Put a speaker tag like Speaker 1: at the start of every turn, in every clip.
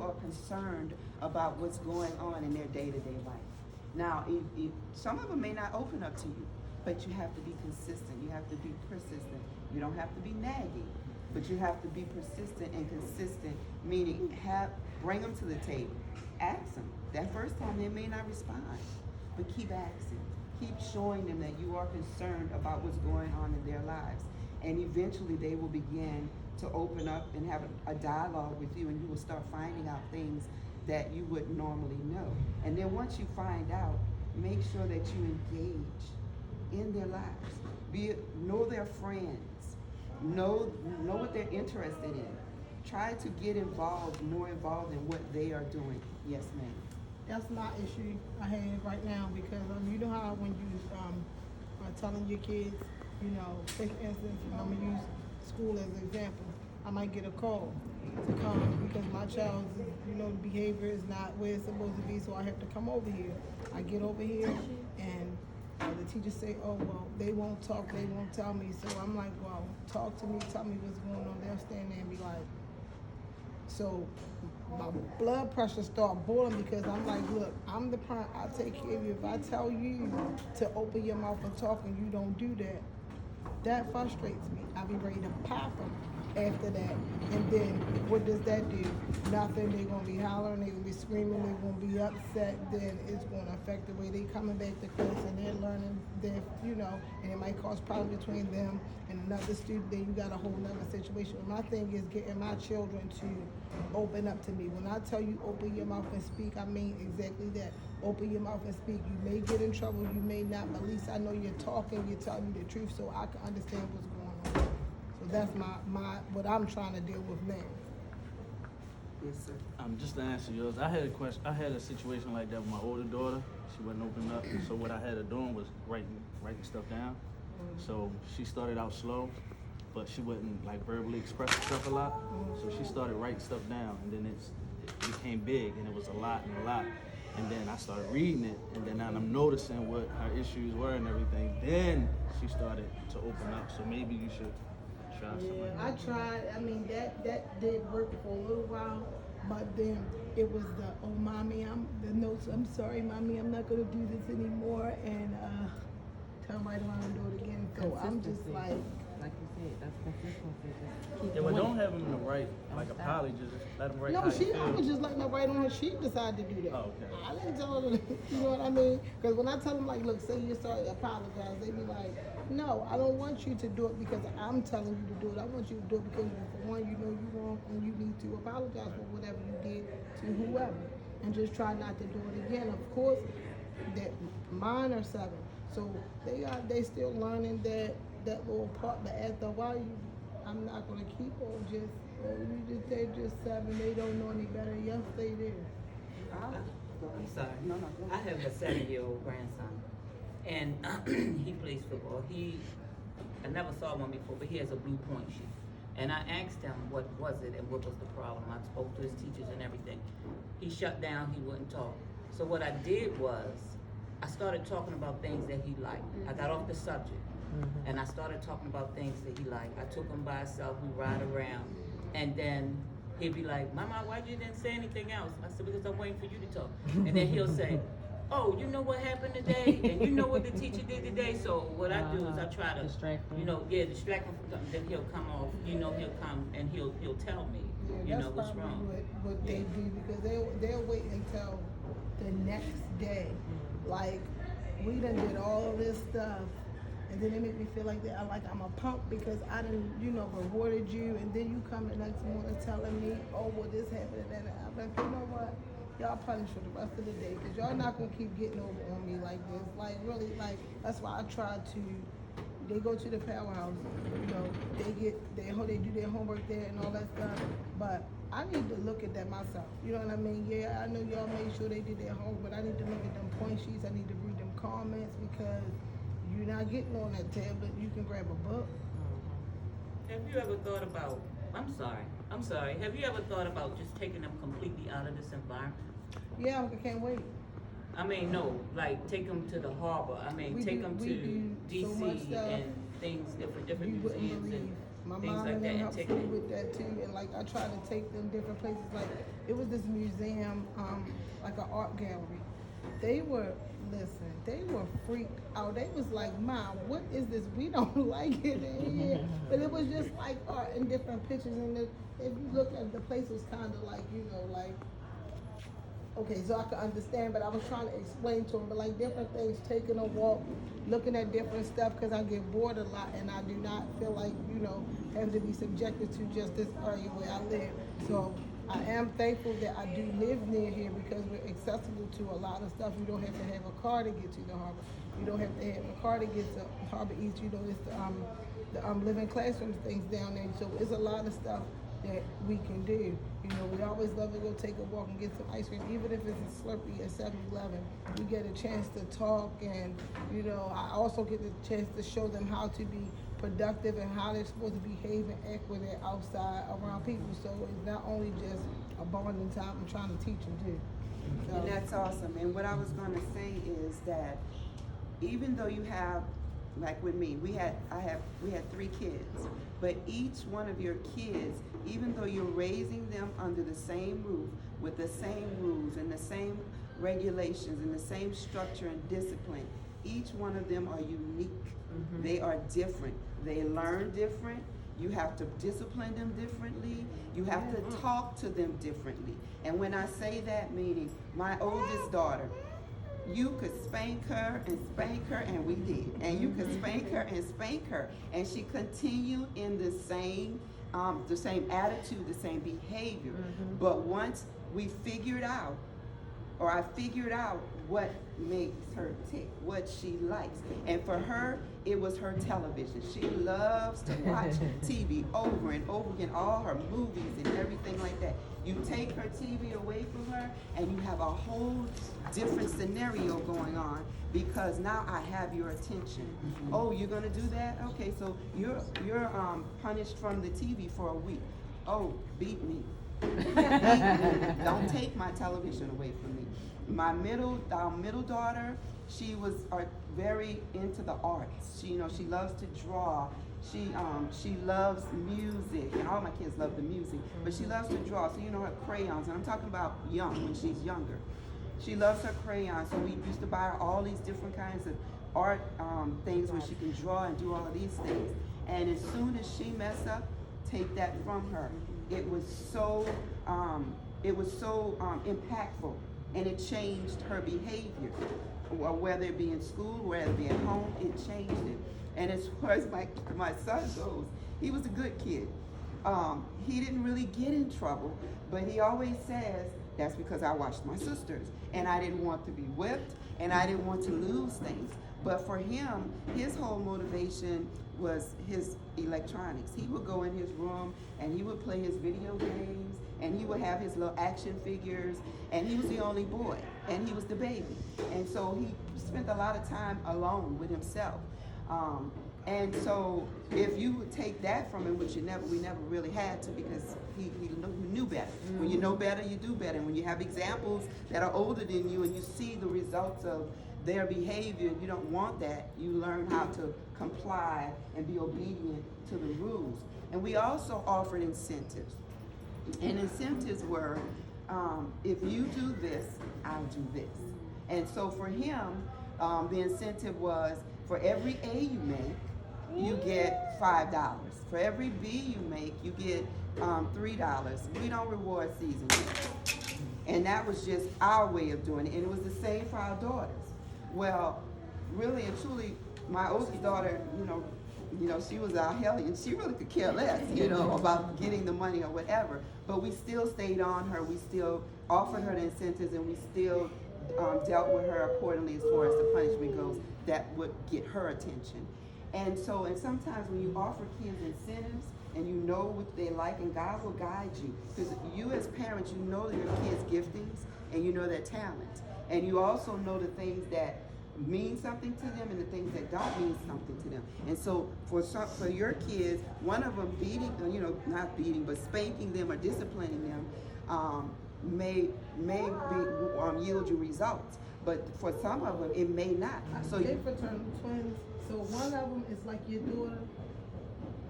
Speaker 1: you are concerned about what's going on in their day-to-day life. Now, some of them may not open up to you, but you have to be consistent. You have to be persistent. You don't have to be nagging, but you have to be persistent and consistent, meaning bring them to the table. Ask them. That first time they may not respond, but keep asking. Keep showing them that you are concerned about what's going on in their lives. And eventually they will begin to open up and have a dialogue with you, and you will start finding out things that you wouldn't normally know. And then once you find out, make sure that you engage in their lives. Know their friends. Know what they're interested in. Try to get more involved in what they are doing. Yes, ma'am.
Speaker 2: That's my issue I have right now, because you know how when you are telling your kids, you know, take instance, I'm gonna use school as an example. I might get a call to come because my child's, you know, behavior is not where it's supposed to be, so I have to come over here. I get over here and the teachers say, oh, well, they won't talk, they won't tell me. So I'm like, well, talk to me, tell me what's going on. They'll stand there and be like, so my blood pressure start boiling, because I'm like, look, I'm the parent, I'll take care of you. If I tell you to open your mouth and talk and you don't do that, that frustrates me. I'll be ready to pop them after that. And then what does that do? Nothing. They're going to be hollering, they're going to be screaming, they're going to be upset. Then it's going to affect the way they coming back to class, and they're learning their, you know, and it might cause problems between them and another student. Then you got a whole nother situation. My thing is getting my children to open up to me. When I tell you open your mouth and speak, I mean exactly that. Open your mouth and speak. You may get in trouble, you may not, but at least I know you're talking, you're telling me the truth, so I can understand what's going on. So that's what I'm trying to deal with now.
Speaker 1: Yes, sir.
Speaker 3: Just to answer yours, I had a question. I had a situation like that with my older daughter. She wasn't opening up, so what I had her doing was writing stuff down. So she started out slow, but she wouldn't like verbally express herself a lot. So she started writing stuff down, and then it became big, and it was a lot and a lot. And then I started reading it, and then I'm noticing what her issues were and everything. Then she started to open up. So maybe you should try something like that.
Speaker 2: I tried. I mean, that did work for a little while, but then it was oh, mommy, I'm sorry, mommy, I'm not gonna do this anymore, and turn right around and do it again. So I'm just like
Speaker 4: you said, that's consistency. Just keep
Speaker 3: Yeah, but
Speaker 4: doing
Speaker 3: don't
Speaker 4: it.
Speaker 3: have him to write like
Speaker 4: Don't
Speaker 3: a
Speaker 4: stop.
Speaker 3: apology. Just let him write
Speaker 2: no,
Speaker 3: how he
Speaker 2: I was
Speaker 3: feels.
Speaker 2: just letting her write on her sheet, decided to do that.
Speaker 3: Oh, okay.
Speaker 2: I didn't tell her to, you know what I mean? Because when I tell them, like, look, say you're sorry, apologize, they be like, no, I don't want you to do it because I'm telling you to do it. I want you to do it because, for one, you know you're wrong, and you need to apologize for whatever you did to whoever. And just try not to do it again. Of course, that mine are 7. So they still learning that little part, but after a while, I'm not gonna keep on they're just 7, they don't know any better. Yes, they do.
Speaker 4: I'm sorry.
Speaker 1: No, go
Speaker 4: I
Speaker 1: ahead.
Speaker 4: have a 7-year-old grandson, and he plays football. I never saw one before, but he has a blue point sheet. And I asked him what was it and what was the problem. I spoke to his teachers and everything. He shut down, he wouldn't talk. So what I did was, I started talking about things that he liked. I got off the subject, and I started talking about things that he liked. I took him by himself, we ride around, and then he'd be like, Mama, why you didn't say anything else? I said, because I'm waiting for you to talk. And then he'll say, oh, you know what happened today? And you know what the teacher did today? So what I do is I try to, Distract him.
Speaker 2: Distract
Speaker 4: him from something. Then he'll come off, he'll come and he'll tell me,
Speaker 2: That's
Speaker 4: what's
Speaker 2: probably
Speaker 4: wrong.
Speaker 2: what they do, because they'll wait until the next day. Like, we done did all this stuff, and then they make me feel like I'm a punk because I done, rewarded you, and then you come the next morning telling me, oh, well, this happened and that. I'm like, you know what? Y'all punish for the rest of the day, because y'all not gonna keep getting over on me like this. Like, really, that's why I try to. They go to the powerhouse, they do their homework there and all that stuff. But I need to look at that myself. You know what I mean? Yeah, I know y'all made sure they did their homework, but I need to look at them point sheets. I need to read them comments, because you're not getting on that tablet. You can grab a book.
Speaker 4: Have you ever thought about, I'm sorry, have you ever thought about just taking them completely out of this environment?
Speaker 2: Yeah, I can't wait.
Speaker 4: I mean, no, like take them to the harbor. I mean,
Speaker 2: We
Speaker 4: take
Speaker 2: do-
Speaker 4: them
Speaker 2: we
Speaker 4: to
Speaker 2: do so much
Speaker 4: DC
Speaker 2: stuff
Speaker 4: and things, different
Speaker 2: You wouldn't
Speaker 4: museums
Speaker 2: believe.
Speaker 4: and
Speaker 2: My
Speaker 4: things
Speaker 2: mom
Speaker 4: like
Speaker 2: and
Speaker 4: that,
Speaker 2: them
Speaker 4: and
Speaker 2: helped
Speaker 4: take
Speaker 2: me
Speaker 4: them.
Speaker 2: with that too, and like I try to take them different places. Like it was this museum, like an art gallery. They were they were freaked out. They was like, "Mom, what is this? We don't like it in here." But it was just like art and different pictures, and if you look at the place was kind of like like. Okay, so I could understand, but I was trying to explain to him, but like different things, taking a walk, looking at different stuff, because I get bored a lot, and I do not feel like, having to be subjected to just this area where I live. So I am thankful that I do live near here because we're accessible to a lot of stuff. You don't have to have a car to get to the harbor. You don't have to have a car to get to Harbor East. It's the living classrooms things down there. So it's a lot of stuff that we can do. We always love to go take a walk and get some ice cream, even if it's a Slurpee at 7-Eleven. We get a chance to talk, and I also get the chance to show them how to be productive and how they're supposed to behave and act when they're outside around people. So it's not only just a bonding time, I'm trying to teach them too. So,
Speaker 1: And that's awesome. And what I was going to say is that even though you have, like with me, we had 3 kids, but each one of your kids, even though you're raising them under the same roof with the same rules and the same regulations and the same structure and discipline, each one of them are unique. Mm-hmm. They are different. They learn different. You have to discipline them differently. You have to talk to them differently. And when I say that, meaning my oldest daughter, you could spank her, and we did. And you could spank her, and she continued in the same attitude, the same behavior. Mm-hmm. But once we figured out, or I figured out what makes her tick, what she likes. And for her, it was her television. She loves to watch TV over and over again, all her movies and everything like that. You take her TV away from her, and you have a whole different scenario going on, because now I have your attention. Mm-hmm. Oh, you're gonna do that? Okay, so you're punished from the TV for a week. Oh, beat me. Don't take my television away from me. My middle daughter, she was very into the arts. She loves to draw. She loves music, and all my kids love the music, but she loves to draw. So her crayons, and I'm talking about young, when she's younger. She loves her crayons, so we used to buy her all these different kinds of art things where she can draw and do all of these things. And as soon as she messed up, take that from her. It was so impactful, and it changed her behavior, whether it be in school, whether it be at home, it changed it. And as far as my son goes, he was a good kid. He didn't really get in trouble, but he always says, that's because I watched my sisters, and I didn't want to be whipped, and I didn't want to lose things. But for him, his whole motivation was his electronics. He would go in his room, and he would play his video games, and he would have his little action figures, and he was the only boy, and he was the baby. And so he spent a lot of time alone with himself. And so if you would take that from him, which we never really had to, because he knew better. Mm-hmm. When you know better, you do better. And when you have examples that are older than you, and you see the results of their behavior, you don't want that. You learn how to comply and be obedient to the rules. And we also offered incentives. And incentives were, if you do this, I'll do this. And so for him, the incentive was, for every A you make, you get $5. For every B you make, you get $3. We don't reward seasoning. And that was just our way of doing it. And it was the same for our daughters. Well, really and truly, my oldest daughter, she was our hellion. She really could care less, about getting the money or whatever. But we still stayed on her. We still offered her the incentives, and we still dealt with her accordingly as far as the punishment goes that would get her attention. And sometimes when you offer kids incentives, and you know what they like, and God will guide you. Because you as parents, you know your kids' giftings, and you know their talents. And you also know the things that mean something to them and the things that don't mean something to them. And so for your kids, one of them not beating, but spanking them or disciplining them may yield you results. But for some of them, it may not.
Speaker 2: So they fraternal twins. So one of them is like your daughter,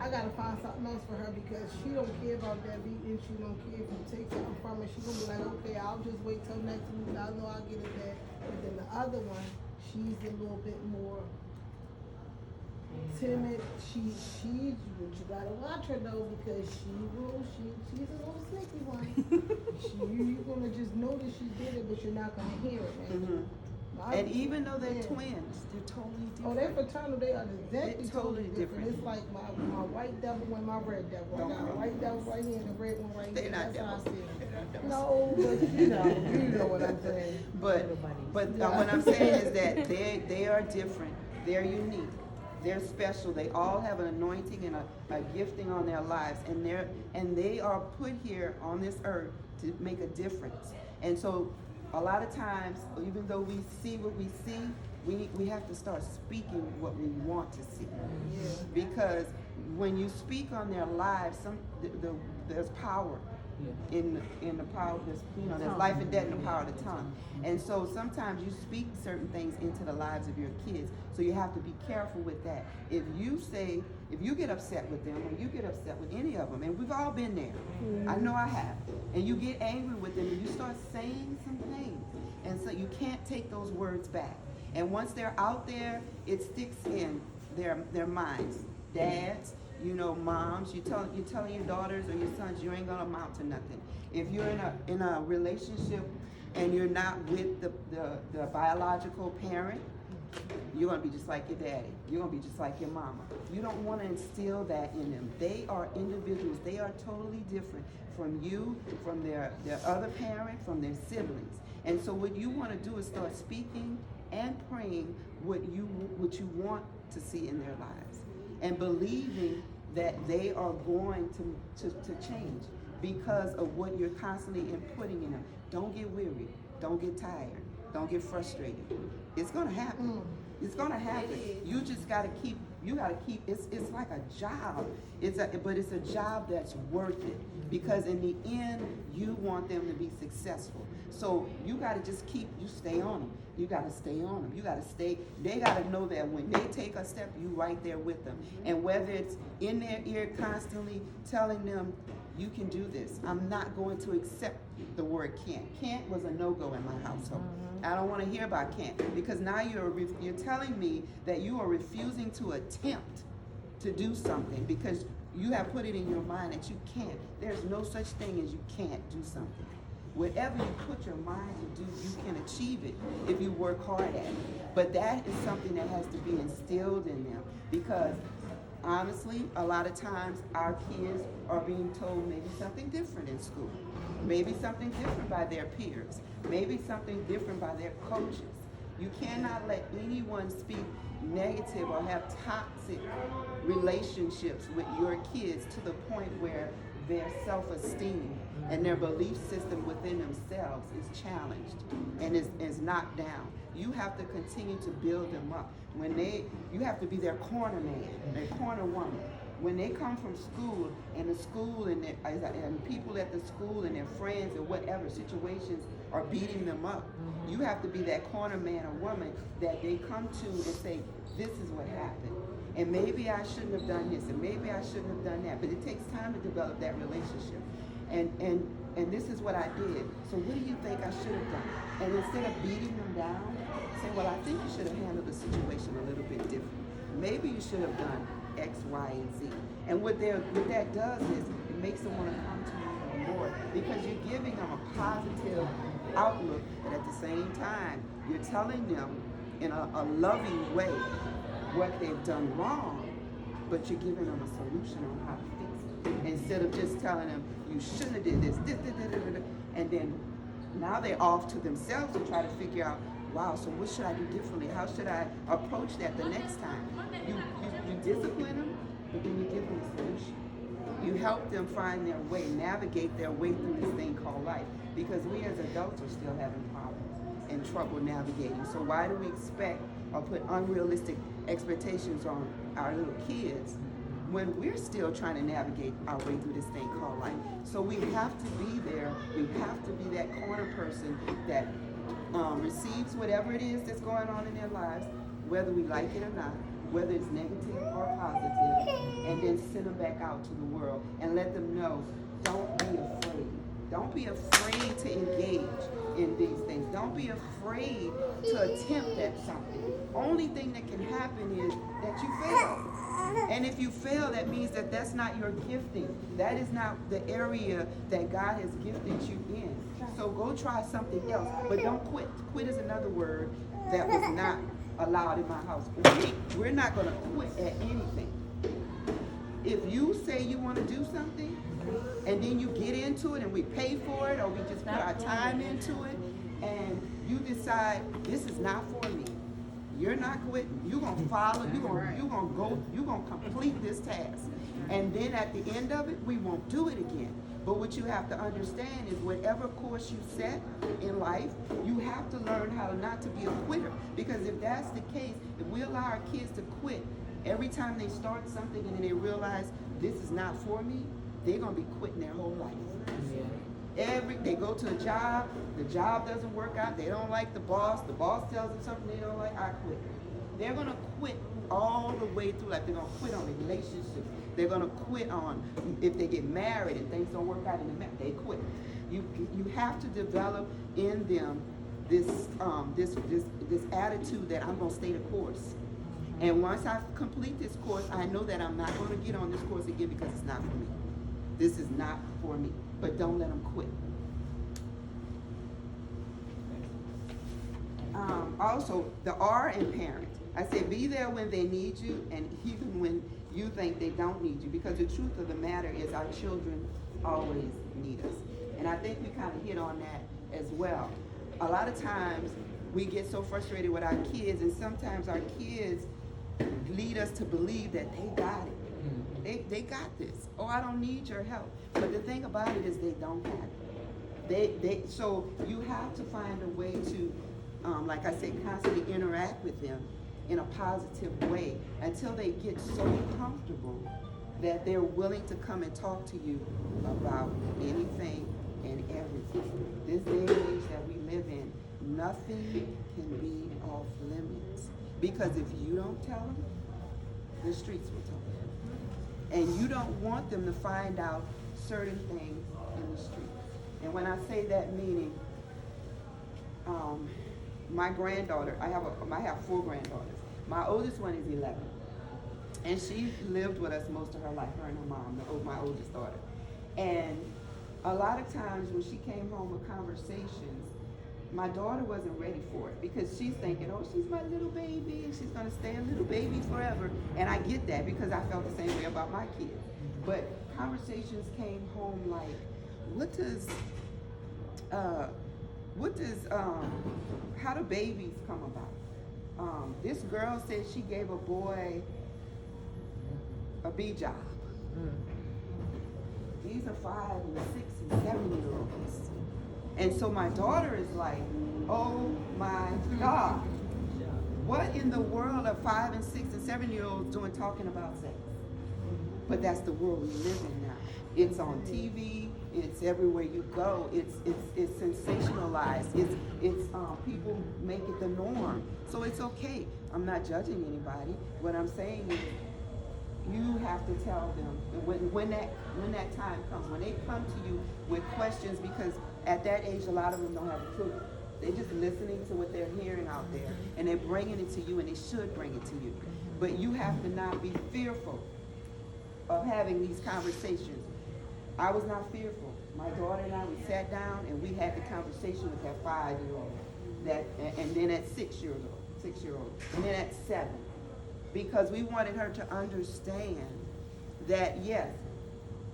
Speaker 2: I gotta find something else for her because she don't care about that beat and she don't care if you take something from her. She gonna be like, okay, I'll just wait till next week. I know I'll get it back. But then the other one, she's a little bit more timid. You gotta watch her though because she's a little sneaky one. You're gonna just know that she did it, but you're not gonna hear it, man.
Speaker 1: Mhm. And even though they're twins, they're totally different.
Speaker 2: Oh, they're fraternal. They are exactly
Speaker 1: They're totally different.
Speaker 2: It's like my white devil and my red devil. I got a white devil right here and a red one right
Speaker 1: They're
Speaker 2: here.
Speaker 1: not
Speaker 2: That's how I
Speaker 1: devils.
Speaker 2: see it.
Speaker 1: They're not devils.
Speaker 2: No, but you know what I'm saying.
Speaker 1: But what I'm saying is that they are different. They're unique. They're special. They all have an anointing and a gifting on their lives, and they are put here on this earth to make a difference. And so, a lot of times, even though we see what we see, we have to start speaking what we want to see.
Speaker 2: Yeah.
Speaker 1: Because when you speak on their lives, there's power in the power. There's life and death in the power of the tongue. And so sometimes you speak certain things into the lives of your kids. So you have to be careful with that. If you get upset with them, or you get upset with any of them, and we've all been there. I know I have. And you get angry with them, and you start saying some things, and so you can't take those words back. And once they're out there, it sticks in their minds. Dads, moms, you're telling your daughters or your sons you ain't gonna amount to nothing. If you're in a relationship and you're not with the biological parent, you're gonna be just like your daddy. You're gonna be just like your mama. You don't want to instill that in them. They are individuals. They are totally different from you, from their other parent, from their siblings. And so what you want to do is start speaking and praying what you want to see in their lives, and believing that they are going to change because of what you're constantly inputting in them. Don't get weary. Don't get tired. Don't get frustrated. It's gonna happen. It's gonna happen. You just gotta keep. It's like a job. But it's a job that's worth it, because in the end, you want them to be successful. So you gotta just stay on them. You gotta stay on them. You gotta stay. They gotta know that when they take a step, you right there with them. And whether it's in their ear constantly telling them, you can do this. I'm not going to accept the word can't. Can't was a no-go in my household. I don't want to hear about can't, because now you're telling me that you are refusing to attempt to do something because you have put it in your mind that you can't. There's no such thing as you can't do something. Whatever you put your mind to do, you can achieve it if you work hard at it. But that is something that has to be instilled in them, because honestly, a lot of times our kids are being told maybe something different in school, maybe something different by their peers, maybe something different by their coaches. You cannot let anyone speak negative or have toxic relationships with your kids to the point where their self-esteem and their belief system within themselves is challenged and is knocked down. You have to continue to build them up. You have to be their corner man, their corner woman. When they come from school, and the school and people at the school and their friends and whatever situations are beating them up, you have to be that corner man or woman that they come to and say, this is what happened. And maybe I shouldn't have done this, and maybe I shouldn't have done that. But it takes time to develop that relationship. And this is what I did. So what do you think I should have done? And instead of beating them down, say, well, I think you should have handled the situation a little bit different. Maybe you should have done X, Y, and Z. And what that does is it makes them want to come to you more, because you're giving them a positive outlook, but at the same time, you're telling them in a loving way what they've done wrong, but you're giving them a solution on how to fix it. Instead of just telling them, you shouldn't have did this, and then now they're off to themselves to try to figure out, wow, so what should I do differently? How should I approach that the next time? You discipline them, but then you give them a solution. You help them find their way, navigate their way through this thing called life. Because we as adults are still having problems and trouble navigating. So why do we expect or put unrealistic expectations on our little kids when we're still trying to navigate our way through this thing called life? So we have to be there. We have to be that corner person that receives whatever it is that's going on in their lives, whether we like it or not. whether it's negative or positive, and then send them back out to the world and let them know, don't be afraid. Don't be afraid to engage in these things. Don't be afraid to attempt at something. Only thing that can happen is that you fail. And if you fail, that means that that's not your gifting. That is not the area that God has gifted you in. So go try something else, but don't quit. Quit is another word that was not allowed in my house. We're not going to quit at anything. If you say you want to do something, and then you get into it and we pay for it, or we just put our time into it, and you decide this is not for me, you're not quitting. You're gonna follow. You're gonna complete this task, and then at the end of it, we won't do it again. But what you have to understand is whatever course you set in life, you have to learn how not to be a quitter. Because if that's the case, if we allow our kids to quit every time they start something and then they realize this is not for me, they're gonna be quitting their whole life. They go to a job, the job doesn't work out, they don't like the boss tells them something they don't like, I quit. They're gonna quit all the way through life. They're gonna quit on relationships. They're gonna quit on if they get married and things don't work out in the marriage, they quit. You have to develop in them this attitude that I'm gonna stay the course. And once I complete this course, I know that I'm not gonna get on this course again because it's not for me. This is not for me. But don't let them quit. Also, the R in parent. I say be there when they need you and even when you think they don't need you, because the truth of the matter is our children always need us. And I think we kind of hit on that as well. A lot of times we get so frustrated with our kids, and sometimes our kids lead us to believe that they got it. They got this. Oh, I don't need your help. But the thing about it is they don't have it. So you have to find a way to, like I said, constantly interact with them in a positive way until they get so comfortable that they're willing to come and talk to you about anything and everything. This day and age that we live in, nothing can be off limits. Because if you don't tell them, the streets will tell them. And you don't want them to find out certain things in the street. And when I say that, meaning, my granddaughter, I have 4 granddaughters. My oldest one is 11. And she lived with us most of her life, her and her mom, my oldest daughter. And a lot of times when she came home with conversations, my daughter wasn't ready for it because she's thinking, oh, she's my little baby and she's gonna stay a little baby forever. And I get that because I felt the same way about my kids. But conversations came home like, how do babies come about? This girl said she gave a boy a bee job. These are 5 and 6 and 7-year-olds. And so my daughter is like, oh my God, what in the world are 5 and 6 and 7-year-olds doing talking about sex? But that's the world we live in now. It's on TV, it's everywhere you go, it's sensationalized, it's people make it the norm. So it's okay. I'm not judging anybody. What I'm saying is you have to tell them when that time comes, when they come to you with questions, because at that age a lot of them don't have a clue. They're just listening to what they're hearing out there and they're bringing it to you, and they should bring it to you. But you have to not be fearful of having these conversations. I was not fearful. My daughter and I, we sat down and we had the conversation with that 5-year-old, and then at 6-year-old, and then at 7. Because we wanted her to understand that, yes,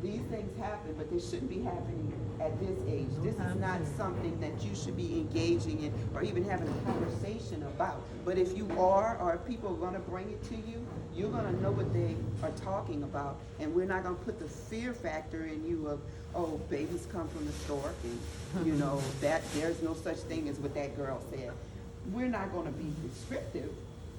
Speaker 1: these things happen, but they shouldn't be happening at this age. This is not something that you should be engaging in or even having a conversation about. But if you are, or if people are going to bring it to you, you're going to know what they are talking about. And we're not going to put the fear factor in you of, oh, babies come from the stork, and, you know, that there's no such thing as what that girl said. We're not going to be descriptive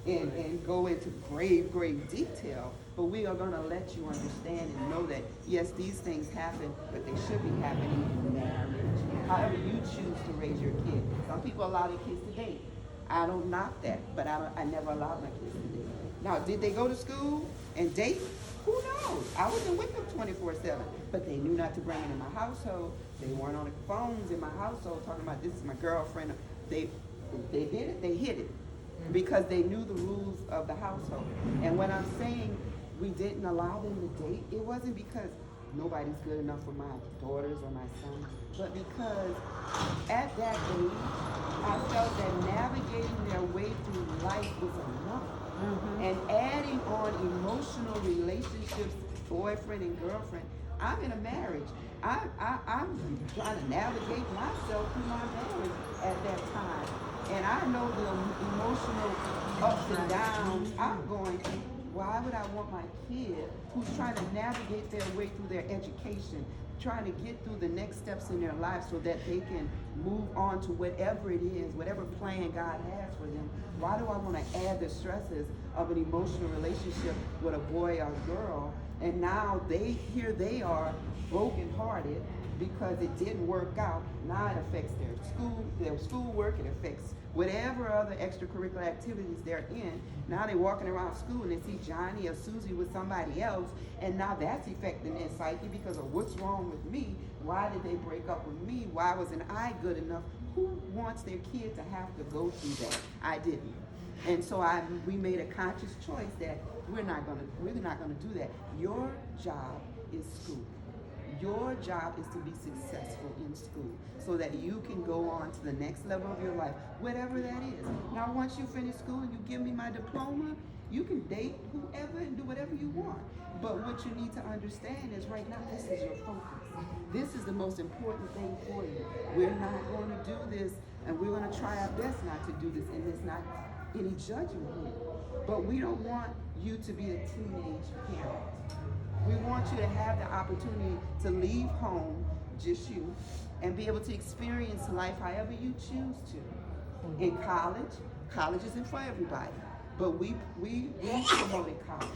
Speaker 1: and go into grave detail, but we are going to let you understand and know that, yes, these things happen, but they should be happening in marriage. However you choose to raise your kid. Some people allow their kids to date. I don't knock that, but I never allowed my kids to date. Now, did they go to school and date? Who knows? I wasn't with them 24/7, but they knew not to bring it in my household. They weren't on the phones in my household talking about this is my girlfriend. They did it, they hid it because they knew the rules of the household. And when I'm saying we didn't allow them to date, it wasn't because nobody's good enough for my daughters or my son, but because at that age, I felt that navigating their way through life was enough. And adding on emotional relationships, boyfriend and girlfriend. I'm in a marriage. I'm trying to navigate myself through my marriage at that time. And I know the emotional ups and downs I'm going through. Why would I want my kid who's trying to navigate their way through their education, trying to get through the next steps in their life so that they can move on to whatever it is, whatever plan God has for them? Why do I want to add the stresses of an emotional relationship with a boy or girl? And now here they are brokenhearted because it didn't work out. Now it affects their schoolwork, it affects whatever other extracurricular activities they're in. Now they're walking around school and they see Johnny or Susie with somebody else, and now that's affecting their psyche because of what's wrong with me. Why did they break up with me? Why wasn't I good enough? Who wants their kid to have to go through that? I didn't. And so we made a conscious choice that we're not gonna do that. Your job is school. Your job is to be successful in school so that you can go on to the next level of your life, whatever that is. Now, once you finish school and you give me my diploma, you can date whoever and do whatever you want. But what you need to understand is right now, this is your focus. This is the most important thing for you. We're not going to do this, and we're going to try our best not to do this, and there's not any judgment here. But we don't want you to be a teenage parent. We want you to have the opportunity to leave home, just you, and be able to experience life however you choose to. In college isn't for everybody, but we promoted college.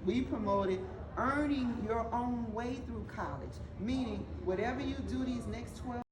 Speaker 1: We promoted earning your own way through college, meaning whatever you do these next 12